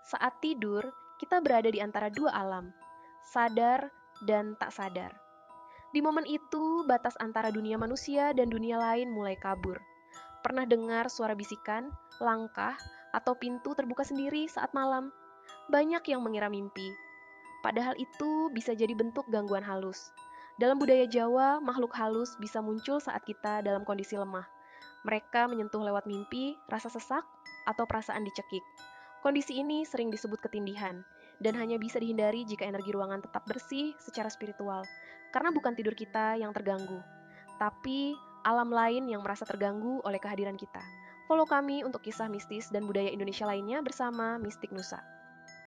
Saat tidur, kita berada di antara dua alam, sadar dan tak sadar. Di momen itu, batas antara dunia manusia dan dunia lain mulai kabur. Pernah dengar suara bisikan, langkah, atau pintu terbuka sendiri saat malam? Banyak yang mengira mimpi, padahal itu bisa jadi bentuk gangguan halus. Dalam budaya Jawa, makhluk halus bisa muncul saat kita dalam kondisi lemah. Mereka menyentuh lewat mimpi, rasa sesak, atau perasaan dicekik. Kondisi ini sering disebut ketindihan, dan hanya bisa dihindari jika energi ruangan tetap bersih secara spiritual, karena bukan tidur kita yang terganggu, tapi alam lain yang merasa terganggu oleh kehadiran kita. Follow kami untuk kisah mistis dan budaya Indonesia lainnya bersama Mistik Nusa.